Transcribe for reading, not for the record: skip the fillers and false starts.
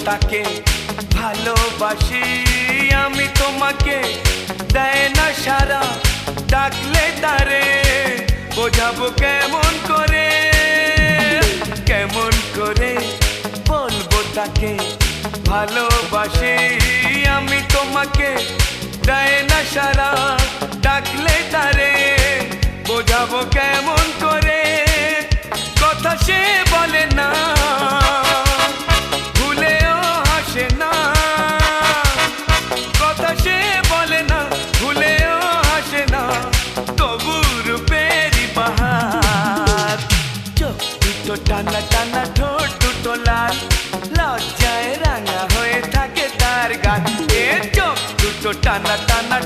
তাকে ভালোবাসি আমি তোমাকে দেয় না সারা ডাকলে তারে বোঝাবো কেমন করে বলবো তাকে ভালোবাসি আমি তোমাকে দেয় না সারা ডাকলে তারে বোঝাবো কেমন করে কথা সে বলে না ভুলেও হাসে না কথা সে বলে না ভুলেও হাসে না তবু রূপেরই বাহার চোখ দুটো টানা টানা ঠোঁট দুটো লাল লজ্জায় রাঙা হয়ে থাকে তার গান এ চোখ দুটো টানা টানা